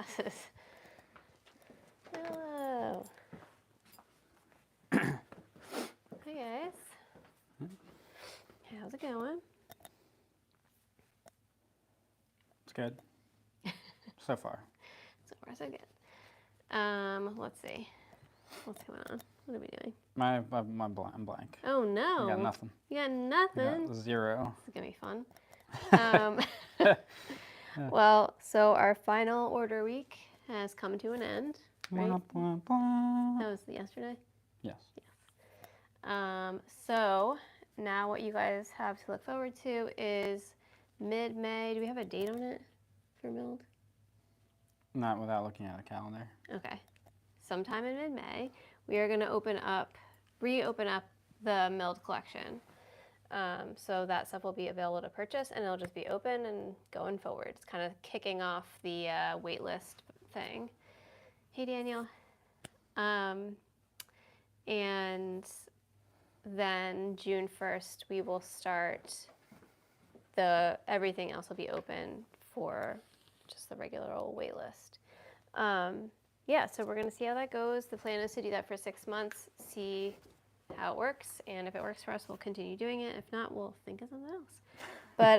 glasses. Hello. Hi guys. How's it going? It's good. So far. So far, so good. Let's see. What's going on? What are we doing? I'm blank. Oh no. I got nothing. You got nothing? I got 0. This is going to be fun. Well, so our final order week has come to an end, right? That was yesterday? Yes. So now what you guys have to look forward to is mid-May. Do we have a date on it for Milled? Not without looking at a calendar. Okay. Sometime in mid-May, we are going to reopen up the Milled collection. So that stuff will be available to purchase, and it'll just be open and going forward. It's kind of kicking off the wait list thing. Hey, Daniel. And then June 1st, we will start everything else will be open for just the regular old wait list. Yeah, so we're going to see how that goes. The plan is to do that for 6 months, see how it works, and if it works for us, we'll continue doing it. If not, we'll think of something else. But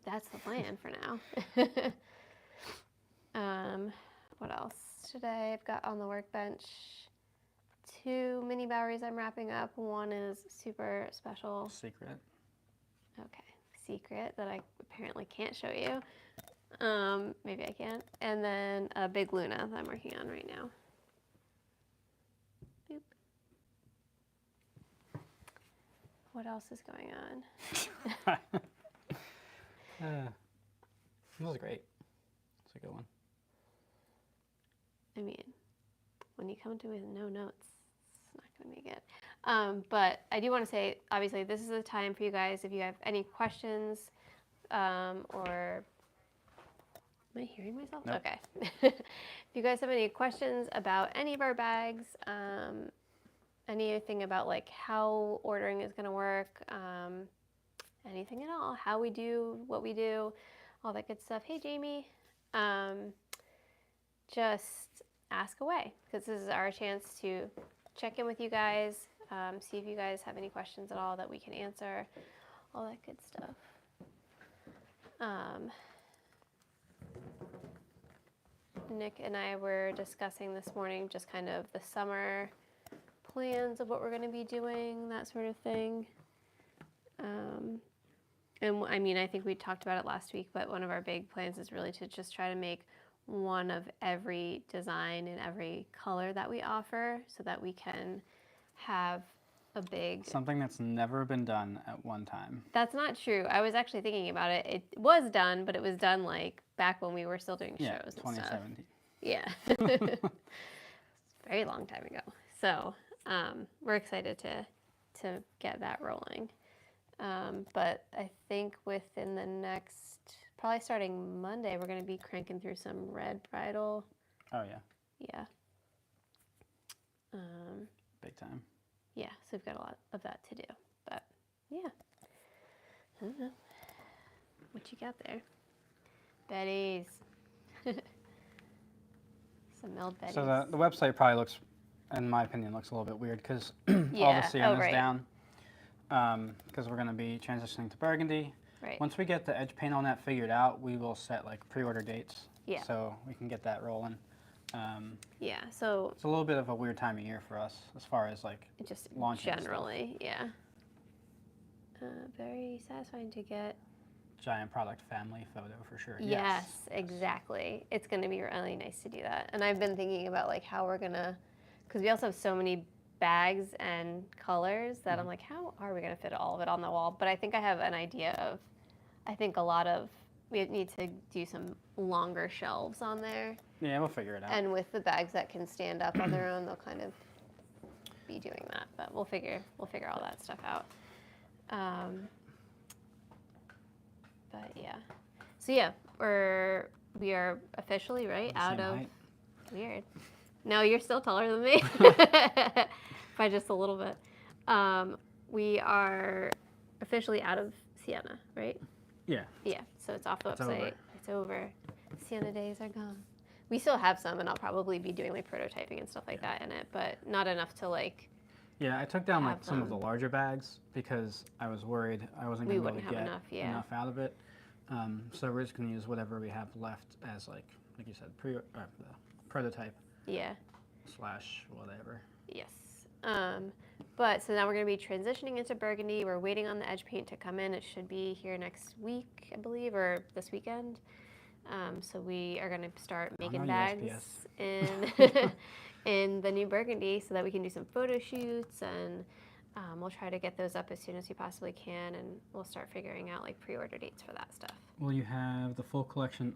that's the plan for now. What else? Today I've got on the workbench 2 mini Boweries I'm wrapping up. One is super special. Secret. Okay, secret that I apparently can't show you. Maybe I can. And then a big Luna that I'm working on right now. Boop. What else is going on? That was great. It's a good one. I mean, when you come to me with no notes, it's not going to be good. But I do want to say, obviously, this is the time for you guys. If you have any questions or... Am I hearing myself? Nope. Okay. If you guys have any questions about any of our bags, anything about like how ordering is going to work, anything at all, how we do what we do, all that good stuff. Hey, Jamie. Just ask away, because this is our chance to check in with you guys, see if you guys have any questions at all that we can answer, all that good stuff. Nick and I were discussing this morning just kind of the summer plans of what we're going to be doing, that sort of thing. And I mean, I think we talked about it last week, but one of our big plans is really to just try to make one of every design and every color that we offer so that we can have a big... Something that's never been done at one time. That's not true. I was actually thinking about it. It was done, but it was done like back when we were still doing shows and stuff. 2017. Yeah. It's a very long time ago. So we're excited to get that rolling. But I think within the next, probably starting Monday, we're going to be cranking through some red bridal. Oh, yeah. Yeah. Big time. Yeah, so we've got a lot of that to do. But, yeah. I don't know. What you got there? Betty's. Some Milled Betty's. So the website probably looks, in my opinion, looks a little bit weird because all the Sienna's down. Because we're going to be transitioning to burgundy. Right. Once we get the edge paint on that figured out, we will set like pre-order dates. Yeah. So we can get that rolling. Yeah, so... It's a little bit of a weird time of year for us as far as like just launching generally, yeah. Very satisfying to get. Giant product family photo for sure. Yes, exactly. It's going to be really nice to do that. And I've been thinking about like how we're going to, because we also have so many bags and colors that I'm like, how are we going to fit all of it on the wall? But I think I have an idea of, I think we need to do some longer shelves on there. Yeah, we'll figure it out. And with the bags that can stand up on their own, they'll kind of be doing that. But we'll figure all that stuff out. But yeah. So yeah, we are officially out of height. Weird. No, you're still taller than me by just a little bit. We are officially out of Sienna, right? Yeah. Yeah. So it's off the website. Over. It's over. Sienna days are gone. We still have some, and I'll probably be doing like prototyping and stuff like that in it, but not enough to like. Yeah, I took down like some of the larger bags because I was worried I wasn't going to be able to get enough out of it. So we're just going to use whatever we have left as like you said, prototype. Yeah. Slash whatever. Yes. But so now we're going to be transitioning into burgundy. We're waiting on the edge paint to come in. It should be here next week, I believe, or this weekend. So we are going to start making bags in the new burgundy so that we can do some photo shoots, and we'll try to get those up as soon as we possibly can, and we'll start figuring out like pre-order dates for that stuff. Will you have the full collection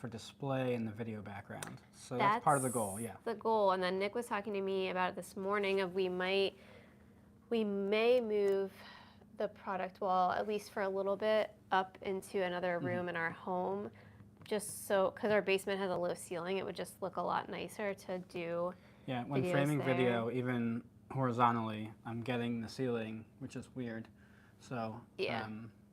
for display in the video background? So that's part of the goal, yeah. The goal, and then Nick was talking to me about it this morning of we may move the product wall, at least for a little bit, up into another room in our home, just so, because our basement has a low ceiling, it would just look a lot nicer to do. Yeah, when framing video, even horizontally, I'm getting the ceiling, which is weird. So yeah,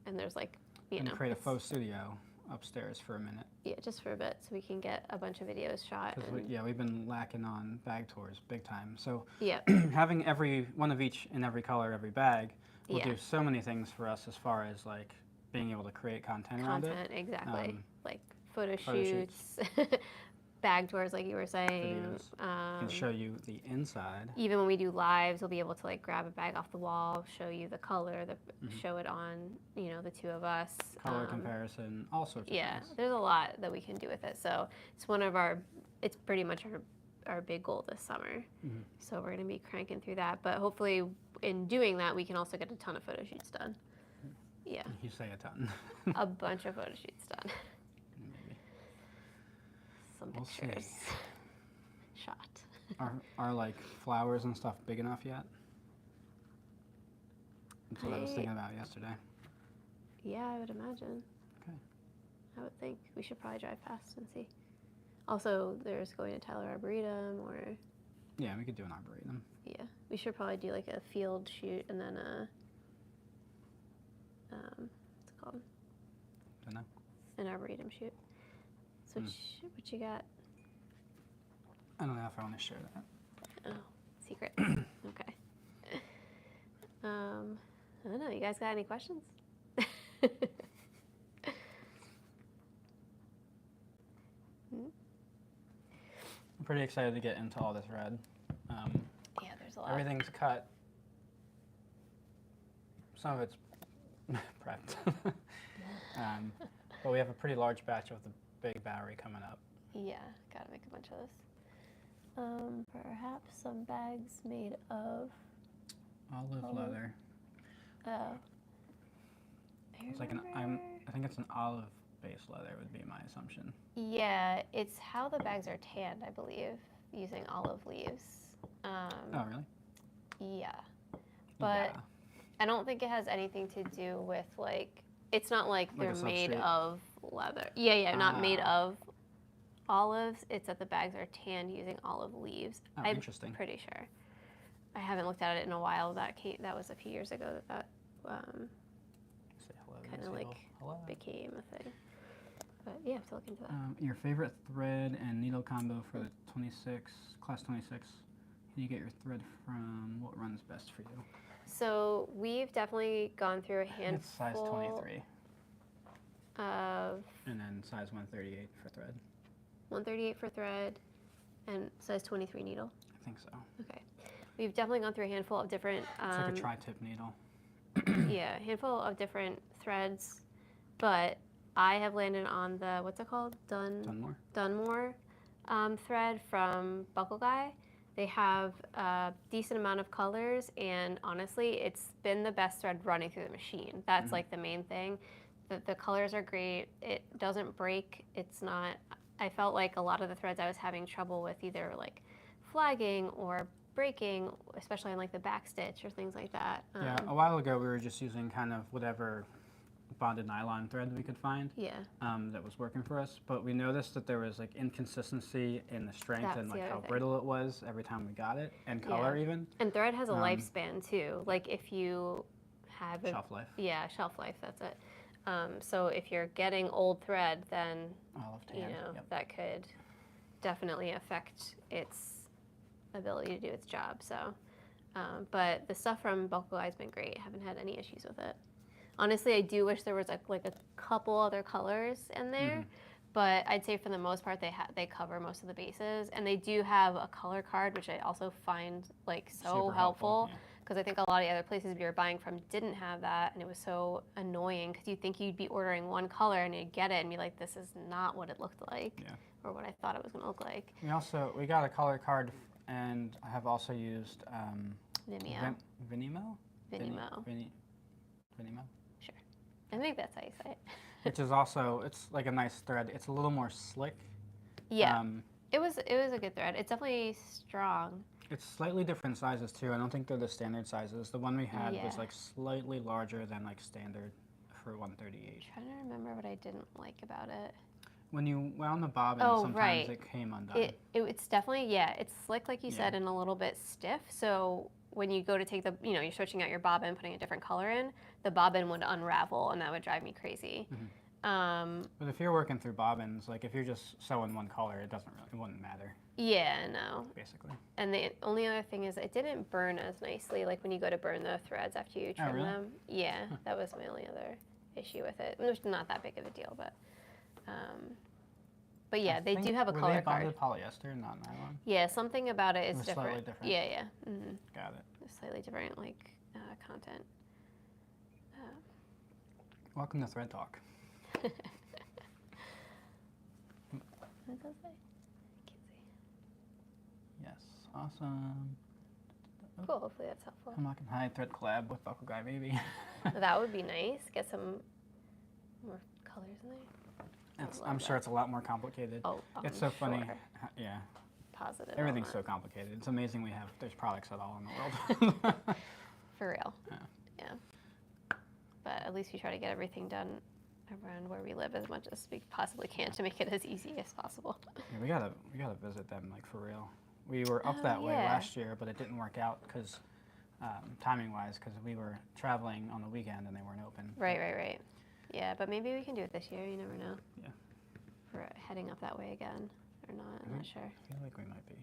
and there's like, and create a faux studio upstairs for a minute. Yeah, just for a bit, so we can get a bunch of videos shot. We've been lacking on bag tours big time. So yeah, having one of each in every color, every bag, will do so many things for us as far as like being able to create content around it. Exactly. Like photo shoots, bag tours, like you were saying. Can show you the inside. Even when we do lives, we'll be able to like grab a bag off the wall, show you the color, show it on, the two of us. Color comparison, all sorts of things. Yeah, there's a lot that we can do with it. So it's pretty much our big goal this summer. So we're gonna be cranking through that. But hopefully in doing that, we can also get a ton of photo shoots done. Yeah. You say a ton. A bunch of photo shoots done. Some pictures shot. Are like flowers and stuff big enough yet? That's what I was thinking about yesterday. Yeah, I would imagine. Okay. I would think we should probably drive past and see. Also, there's going to Tyler Arboretum, or yeah, we could do an arboretum. Yeah, we should probably do like a field shoot and then a what's it called? I don't know. An arboretum shoot. So what you got? I don't know if I want to share that. Oh, secret. Okay. I don't know. You guys got any questions? I'm pretty excited to get into all this red. Yeah, there's a lot. Everything's cut. Some of it's prepped. But we have a pretty large batch of the big Bowery coming up. Yeah, gotta make a bunch of this. Perhaps some bags made of olive leather. Oh. It's like I think it's an olive-based leather would be my assumption. Yeah, it's how the bags are tanned, I believe, using olive leaves. Oh, really? Yeah. But I don't think it has anything to do with like, it's not like they're made of leather. Yeah, not made of olives. It's that the bags are tanned using olive leaves. Oh, interesting. I'm pretty sure. I haven't looked at it in a while. That was a few years ago that kind of like became a thing. But yeah, I have to look into that. Your favorite thread and needle combo for the class 26. Can you get your thread from? What runs best for you? So we've definitely gone through a handful. It's size 23. And then size 138 for thread. 138 for thread, and size 23 needle. I think so. Okay. We've definitely gone through a handful of different. It's like a tri-tip needle. Yeah, a handful of different threads, but I have landed on the, what's it called? Dunmore thread from Buckle Guy. They have a decent amount of colors, and honestly, it's been the best thread running through the machine. That's like the main thing. The colors are great. It doesn't break. It's not, I felt like a lot of the threads I was having trouble with either like flagging or breaking, especially on like the back stitch or things like that. Yeah, a while ago we were just using kind of whatever bonded nylon thread we could find. Yeah. That was working for us, but we noticed that there was like inconsistency in the strength and like how brittle it was every time we got it, and color even. And thread has a lifespan too. Like if you have shelf life. Yeah, shelf life. That's it. So if you're getting old thread, then Yep. that could definitely affect its ability to do its job. So, but the stuff from Bulk has been great. I haven't had any issues with it. Honestly, I do wish there was like a couple other colors in there, but I'd say for the most part they cover most of the bases, and they do have a color card, which I also find like so helpful. Because I think a lot of the other places we were buying from didn't have that, and it was so annoying because you think you'd be ordering one color and you'd get it and be like, this is not what it looked like, or what I thought it was going to look like. We got a color card, and I have also used Vimeo. Vimeo? Sure. I think that's how you say it. Which is also, it's like a nice thread. It's a little more slick. Yeah. It was a good thread. It's definitely strong. It's slightly different sizes too. I don't think they're the standard sizes. The one we had was like slightly larger than like standard for 138. I'm trying to remember what I didn't like about it. When you wound the bobbin, sometimes it came undone. It's definitely, it's slick like you said, and a little bit stiff. So when you go to take the, you're switching out your bobbin, putting a different color in, the bobbin would unravel, and that would drive me crazy. But if you're working through bobbins, like if you're just sewing one color, it wouldn't matter. Yeah, no. Basically. And the only other thing is it didn't burn as nicely, like when you go to burn the threads after you trim them. Yeah, that was my only other issue with it. It was not that big of a deal, but yeah, they do have a color card. Were they bonded polyester, not nylon? Yeah, something about it is different. Slightly different. Yeah. Got it. Slightly different, like content. Welcome to Thread Talk. What does that say? I can't see. Yes, awesome. Cool, hopefully that's helpful. Hemlock and Hyde thread collab with Buckle Guy, maybe. That would be nice. Get some more colors in there. I'm sure it's a lot more complicated. Oh, it's so funny. Sure. Yeah. Positive. Everything's so complicated. It's amazing there's products at all in the world. For real. Yeah. But at least we try to get everything done around where we live as much as we possibly can to make it as easy as possible. Yeah, we gotta visit them, like, for real. We were up that way last year, but it didn't work out because timing-wise, because we were traveling on the weekend and they weren't open. Right. Yeah, but maybe we can do it this year. You never know. Yeah. If we're heading up that way again or not. I'm not sure. I feel like we might be.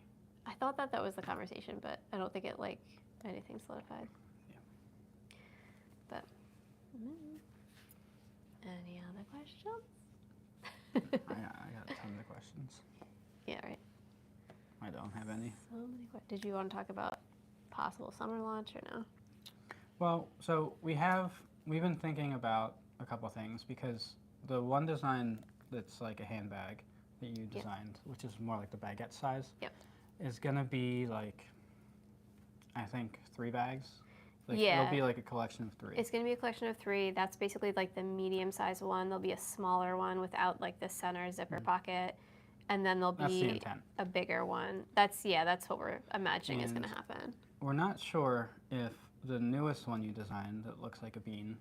I thought that was the conversation, but I don't think it, like, anything solidified. Yeah. But, any other questions? I got tons of questions. Yeah, right. I don't have any. So many questions. Did you want to talk about possible summer launch or no? Well, so we've been thinking about a couple things, because the one design that's like a handbag that you designed, which is more like the baguette size, is gonna be like, I think 3 bags. Like, it'll be like a collection of 3. It's going to be a collection of 3. That's basically like the medium-sized one. There'll be a smaller one without like the center zipper pocket, and then there'll be a bigger one. That's what we're imagining is going to happen. We're not sure if the newest one you designed that looks like a bean.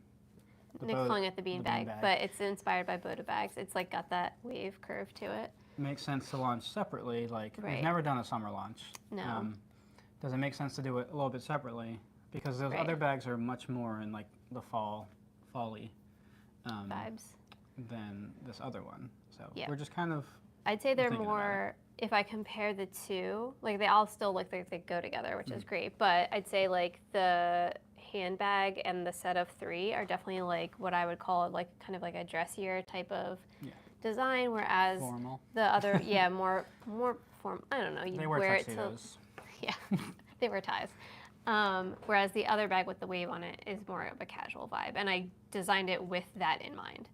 Nick's calling it the bean bag, but it's inspired by Boda bags. It's like got that wave curve to it. Makes sense to launch separately. Like, we've never done a summer launch. No. Does it make sense to do it a little bit separately? Because those other bags are much more in like the fall-y vibes than this other one. So we're just kind of. I'd say they're more. If I compare the two, like they all still look like they go together, which is great. But I'd say like the handbag and the set of 3 are definitely like what I would call like kind of like a dressier type of design, whereas formal. The other more form. I don't know. You wear it to. Yeah, they wear ties. Whereas the other bag with the wave on it is more of a casual vibe, and I designed it with that in mind.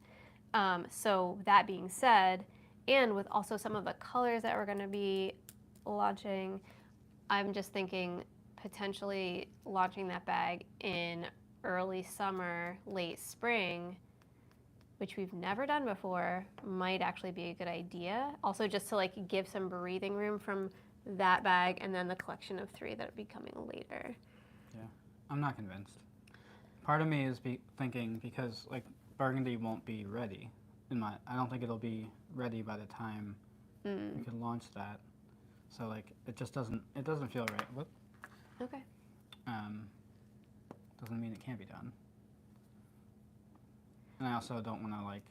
So that being said, and with also some of the colors that we're going to be launching, I'm just thinking potentially launching that bag in early summer, late spring, which we've never done before, might actually be a good idea. Also just to like give some breathing room from that bag and then the collection of 3 that would be coming later. Yeah, I'm not convinced. Part of me is thinking, because like burgundy won't be ready. I don't think it'll be ready by the time we can launch that. So like it doesn't feel right. Whoop. Okay. Doesn't mean it can't be done. And I also don't want to like,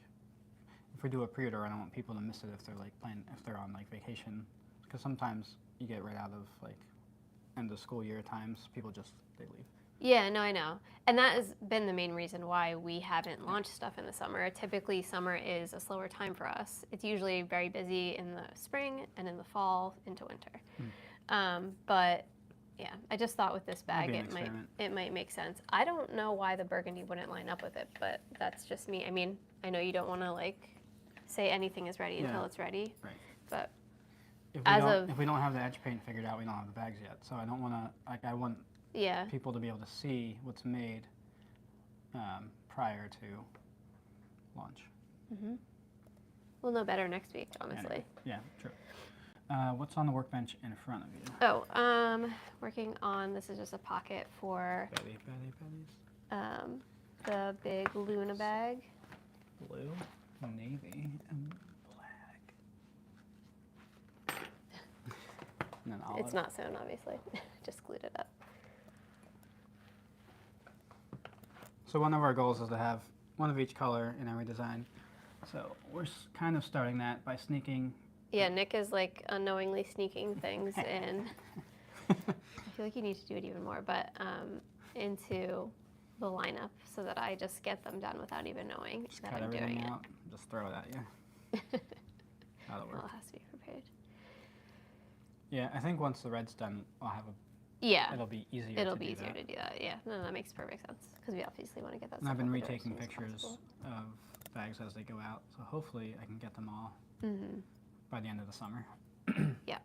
if we do a pre-order, I don't want people to miss it if they're like if they're on like vacation, because sometimes you get right out of like end of school year times, people just they leave. Yeah, no, I know. And that has been the main reason why we haven't launched stuff in the summer. Typically, summer is a slower time for us. It's usually very busy in the spring and in the fall into winter. But yeah, I just thought with this bag it might make sense. I don't know why the burgundy wouldn't line up with it, but that's just me. I mean, I know you don't want to like say anything is ready until it's ready. Right. But if we don't have the edge paint figured out, we don't have the bags yet. So I don't want to like I want people to be able to see what's made prior to launch. We'll know better next week, honestly. Anyway, yeah, true. What's on the workbench in front of you? Oh, working on, this is just a pocket for the big Luna bag. Blue, navy, and black. And then olive. It's not sewn, obviously. Just glued it up. So one of our goals is to have one of each color in every design. So we're kind of starting that by sneaking. Yeah, Nick is like unknowingly sneaking things in. I feel like you need to do it even more, but into the lineup so that I just get them done without even knowing just that cut I'm everything doing out, Just throw it at you. That'll work. Well, it has to be prepared. Yeah, I think once the red's done, I'll have a. Yeah. It'll be easier. It'll be easier to do that. Yeah. No, that makes perfect sense because we obviously want to get that. And I've been retaking pictures of bags as they go out, so hopefully I can get them all by the end of the summer. Yeah.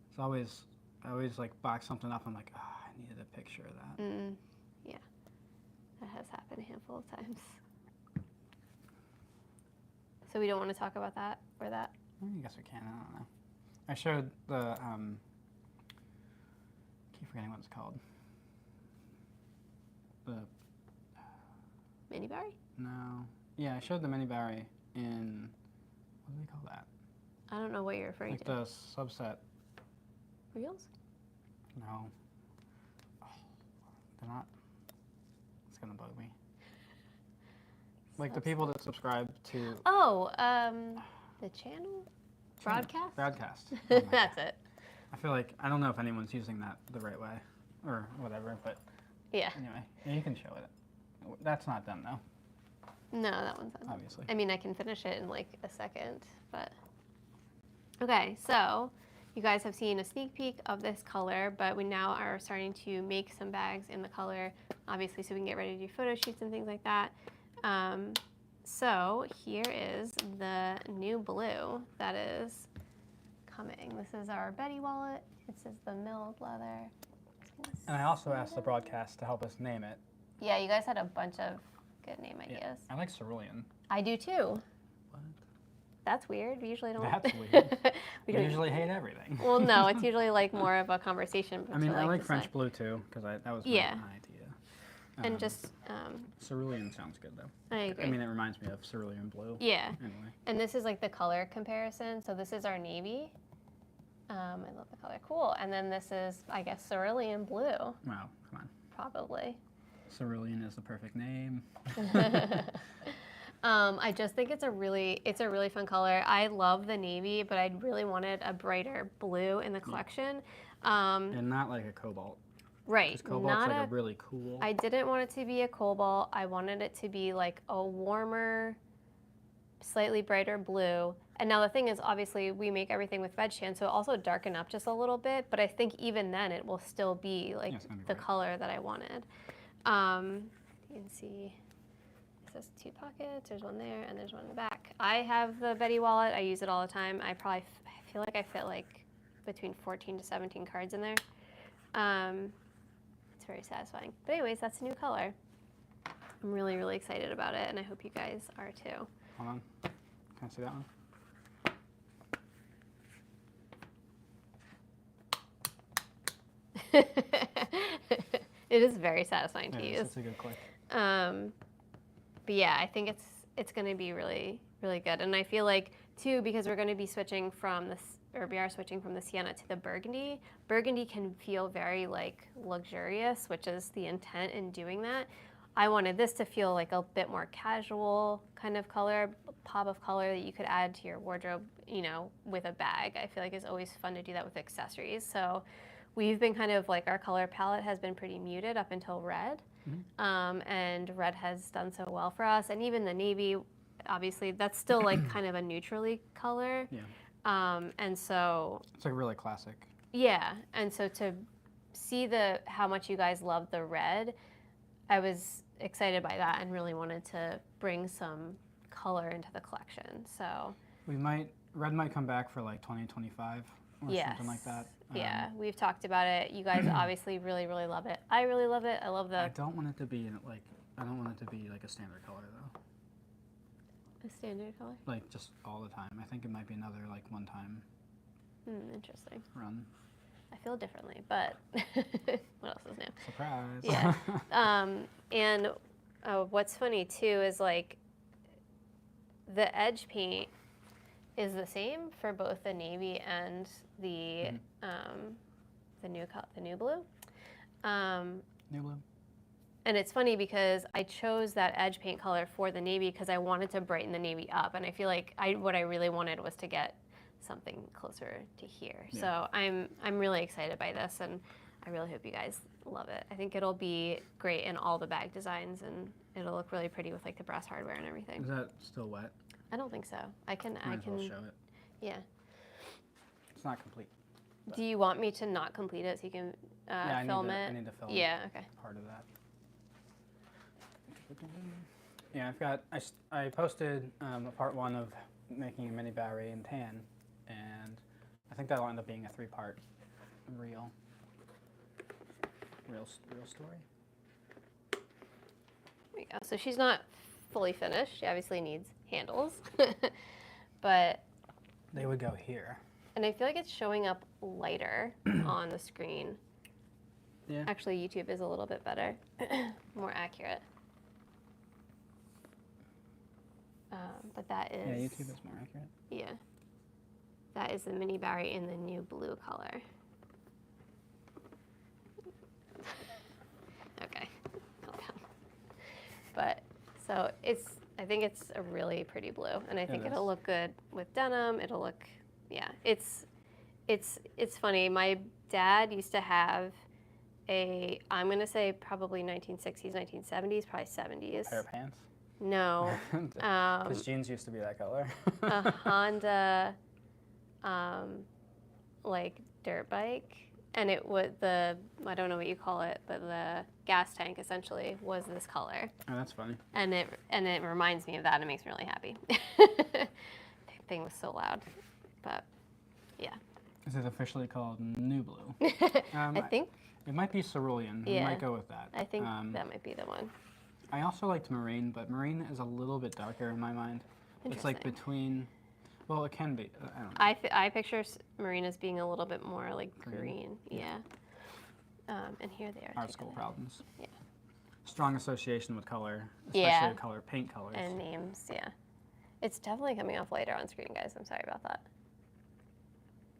It's always I always like box something up. I'm like, oh, I needed a picture of that. Yeah, that has happened a handful of times. So we don't want to talk about that or that? I guess we can. I don't know. I showed the. Keep forgetting what it's called. The. Mini Barry? No. Yeah, I showed the Mini Barry in. What do they call that? I don't know what you're referring to. Like the subset. Reels? No. Oh, they're not. It's gonna bug me. Like the people that subscribe to. Oh, the channel? Broadcast? Broadcast. Oh That's it. I feel like, I don't know if anyone's using that the right way or whatever, but yeah. Anyway, yeah, you can show it. That's not done though. No, that one's done. Obviously. I mean, I can finish it in like a second, but. Okay, so you guys have seen a sneak peek of this color, but we now are starting to make some bags in the color, obviously, so we can get ready to do photo shoots and things like that. So here is the new blue that is coming. This is our Betty wallet. It says the milled leather. And I also asked the broadcast to help us name it. Yeah, you guys had a bunch of good name ideas. Yeah, I like cerulean. I do too. What? That's weird. We usually don't. That's weird. we usually hate everything. Well, no, it's usually like more of a conversation. I mean, I like French blue too, because that was my idea. And just cerulean sounds good though. I agree. I mean, it reminds me of cerulean blue. Yeah. Anyway. And this is like the color comparison. So this is our navy. I love the color. Cool. And then this is, I guess, cerulean blue. Wow, come on. Probably. Cerulean is the perfect name. I just think it's a really fun color. I love the navy, but I really wanted a brighter blue in the collection. And not like a cobalt. Right. Because cobalt's like a really cool. I didn't want it to be a cobalt. I wanted it to be like a warmer, slightly brighter blue. And now the thing is, obviously, we make everything with veg tan, so it also darken up just a little bit. But I think even then, it will still be like the color that I wanted. You can see it says 2 pockets. There's one there, and there's one in the back. I have the Betty wallet. I use it all the time. I feel like I fit like between 14 to 17 cards in there. It's very satisfying. But anyways, that's a new color. I'm really, really excited about it, and I hope you guys are too. Hold on. Can I see that one? It is very satisfying to use. That's a good click. But yeah, I think it's going to be really, really good. And I feel like, too, because we're going to be switching from this, or we are switching from the sienna to the burgundy. Burgundy can feel very like luxurious, which is the intent in doing that. I wanted this to feel like a bit more casual kind of color, pop of color that you could add to your wardrobe, you know, with a bag. I feel like it's always fun to do that with accessories. So we've been kind of like, our color palette has been pretty muted up until red. And red has done so well for us. And even the navy, obviously, that's still like kind of a neutrally color. Yeah. And so it's like really classic. Yeah. And so to see how much you guys love the red, I was excited by that and really wanted to bring some color into the collection. So red might come back for like 2025 or something like that. Yeah, we've talked about it. You guys obviously really, really love it. I really love it. I love the. I don't want it to be like a standard color though. A standard color? Like just all the time. I think it might be another like one-time. Interesting. Run. I feel differently, but what else is new? Surprise. Yeah. And what's funny too is like the edge paint is the same for both the navy and the new blue. New blue. And it's funny because I chose that edge paint color for the navy because I wanted to brighten the navy up, and I feel like what I really wanted was to get something closer to here. Yeah. So I'm really excited by this, and I really hope you guys love it. I think it'll be great in all the bag designs, and it'll look really pretty with like the brass hardware and everything. Is that still wet? I don't think so. I can Well show it. Yeah. It's not complete. Do you want me to not complete it so you can film it? I need to film. Yeah. Okay. Part of that. Yeah, I posted a part 1 of making a mini battery in tan, and I think that'll end up being a 3-part real story. There we go. So she's not fully finished. She obviously needs handles, but they would go here. And I feel like it's showing up lighter on the screen. Yeah. Actually, YouTube is a little bit better, more accurate. But that is... Yeah, YouTube is more accurate. Yeah. That is the mini Barry in the new blue color. Okay, calm down. But, so I think it's a really pretty blue, and I think it'll look good with denim. It'll look, yeah, it's funny. My dad used to have I'm going to say probably 1960s, 1970s, probably 70s. Pair of pants? No. Because jeans used to be that color. A Honda, like, dirt bike. And it was I don't know what you call it, but the gas tank essentially was this color. Oh, that's funny. And it reminds me of that. It makes me really happy. Thing was so loud. But, yeah. Is it officially called New Blue? I think. It might be cerulean. Yeah. We might go with that. I think that might be the one. I also liked marine, but marine is a little bit darker in my mind. It's like between, well, it can be. I don't know. I picture marine as being a little bit more like green. Yeah. And here they are. Art school problems. Yeah. Strong association with color, especially paint colors. And names, yeah. It's definitely coming off lighter on screen, guys. I'm sorry about that.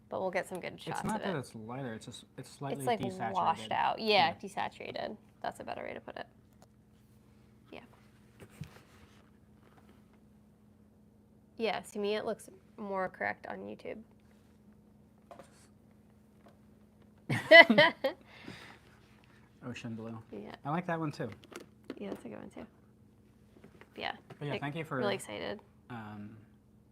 But we'll get some good shots of it. It's not that it's lighter. It's just it's slightly like desaturated. Washed out. Yeah, desaturated. That's a better way to put it. Yeah. Yeah, to me it looks more correct on YouTube. Ocean blue. Yeah. I like that one too. Yeah, that's a good one too. Yeah. But yeah, thank you for really excited.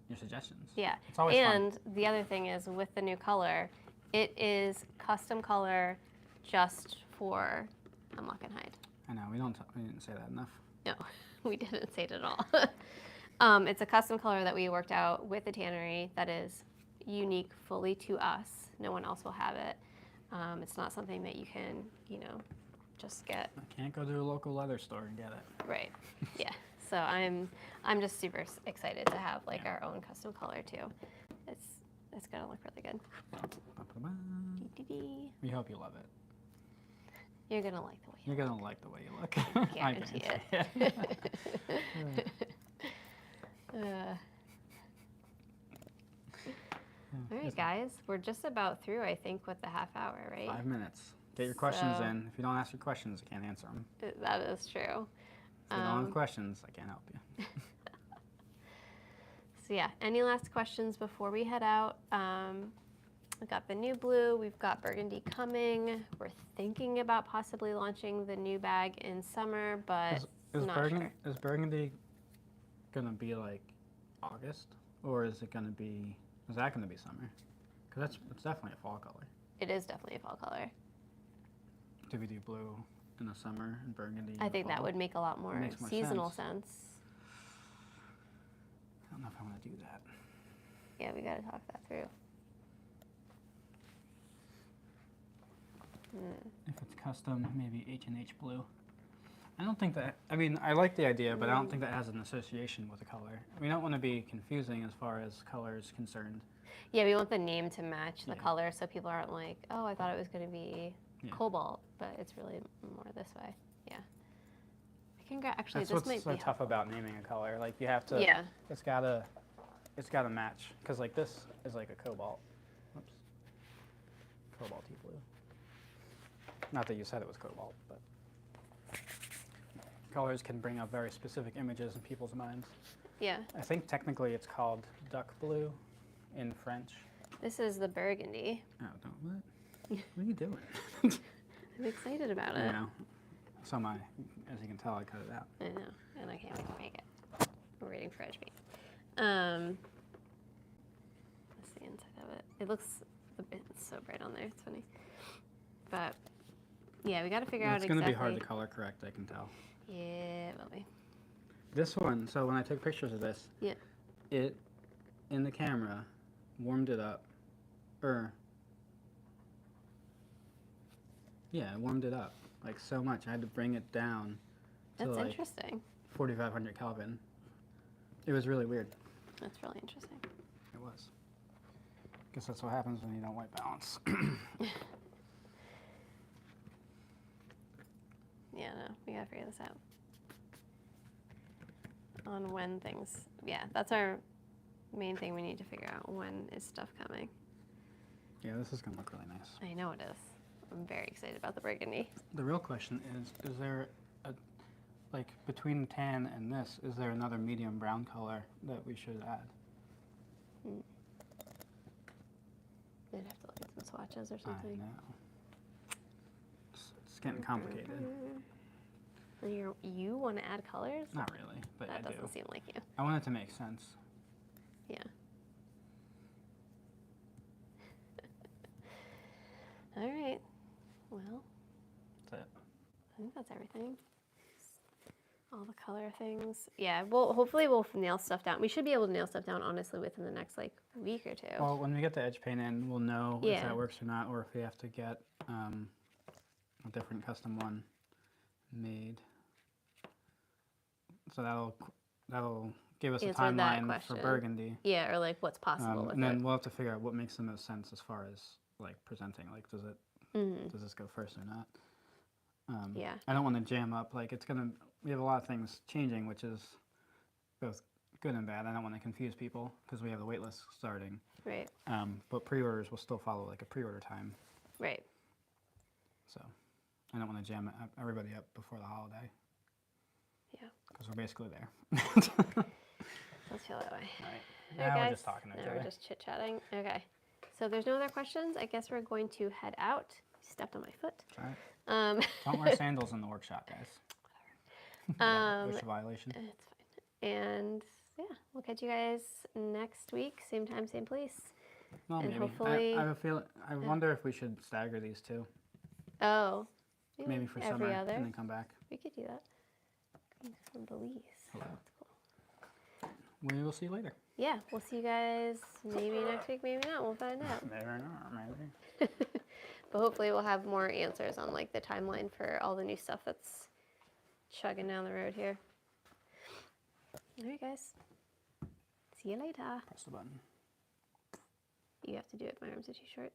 Your suggestions. Yeah. It's always fun. And the other thing is with the new color, it is custom color just for Hemlock and Hyde. I know, we didn't say that enough. No, we didn't say it at all. It's a custom color that we worked out with the tannery that is unique fully to us. No one else will have it. It's not something that you can, just get. I can't go to a local leather store and get it. Right. Yeah. So I'm just super excited to have like our own custom color too. It's gonna look really good. We hope you love it. You're gonna like the way You're gonna like the way you look. Guarantee it. All right, guys, we're just about through, I think, with the half hour, right? 5 minutes. Get your questions in. If you don't ask your questions, I can't answer them. That is true. If you don't have questions, I can't help you. So yeah, any last questions before we head out? We've got the new blue, we've got burgundy coming. We're thinking about possibly launching the new bag in summer, but not sure. Is burgundy gonna be like August, or is that gonna be summer? Because it's definitely a fall color. It is definitely a fall color. Do we do blue in the summer and burgundy in I think the fall? that would make a lot more seasonal sense. I don't know if I want to do that. Yeah, we got to talk that through. If it's custom, maybe H&H blue. I don't think that, I mean, I like the idea, but I don't think that has an association with a color. We don't want to be confusing as far as color is concerned. Yeah, we want the name to match the color so people aren't like, oh, I thought it was going to be cobalt, but it's really more this way. Yeah. Actually, That's this might be what's so tough about naming a color. Like, you have to, it's gotta match. Because, like, this is like a cobalt. Oops. Cobalty blue. Not that you said it was cobalt, but colors can bring up very specific images in people's minds. Yeah. I think technically it's called duck blue in French. This is the burgundy. Oh, what? What are you doing? I'm excited about it. I know. So am I. As you can tell, I cut it out. I know, and I can't wait to make it. We're waiting for Edge Meat. That's the inside of it. It's so bright on there. It's funny. But yeah, we got to figure out exactly. It's going to be hard to color correct, I can tell. Yeah, it will be. This one, so when I took pictures of this, it, in the camera, warmed it up. Yeah, it warmed it up, like, so much. I had to bring it down to, That's like, interesting. 4,500 Kelvin. It was really weird. That's really interesting. It was. Guess that's what happens when you don't white balance. Yeah, no, we gotta figure this out. On when things, that's our main thing we need to figure out. When is stuff coming? Yeah, this is gonna look really nice. I know it is. I'm very excited about the burgundy. The real question is there like, between tan and this, is there another medium brown color that we should add? I'd have to look at some swatches or something. I know. It's getting complicated. You want to add colors? Not really, but I do. That doesn't seem like you. I want it to make sense. Yeah. All right. Well. That's it. I think that's everything. All the color things. Yeah, well, hopefully we'll nail stuff down. We should be able to nail stuff down, honestly, within the next, like, week or two. Well, when we get the edge paint in, we'll know if that works or not, or if we have to get a different custom one made. So that'll give us a timeline for burgundy. Yeah, or, like, what's possible with it. And then we'll have to figure out what makes the most sense as far as, like, presenting. Like, does this go first or not? Yeah. I don't want to jam up. Like, we have a lot of things changing, which is both good and bad. I don't want to confuse people because we have the wait list starting. Right. But pre-orders will still follow, like, a pre-order time. Right. So I don't want to jam everybody up before the holiday. Yeah. Because we're basically there. Let's feel that way. All right. Now we're just talking to each other. We're just chit-chatting. Okay. So if there's no other questions, I guess we're going to head out. You stepped on my foot. All right. Don't wear sandals in the workshop, guys. It's a violation. It's fine. And yeah, we'll catch you guys next week, same time, same place. Well, and maybe. Hopefully, I wonder if we should stagger these two. Oh. Maybe for summer and then come back. We could do that. From Belize. Hello. That's cool. We will see you later. Yeah, we'll see you guys maybe next week, maybe not. We'll find out. Maybe not, maybe. But hopefully we'll have more answers on, like, the timeline for all the new stuff that's chugging down the road here. All right, guys. See you later. Press the button. You have to do it. My arms are too short.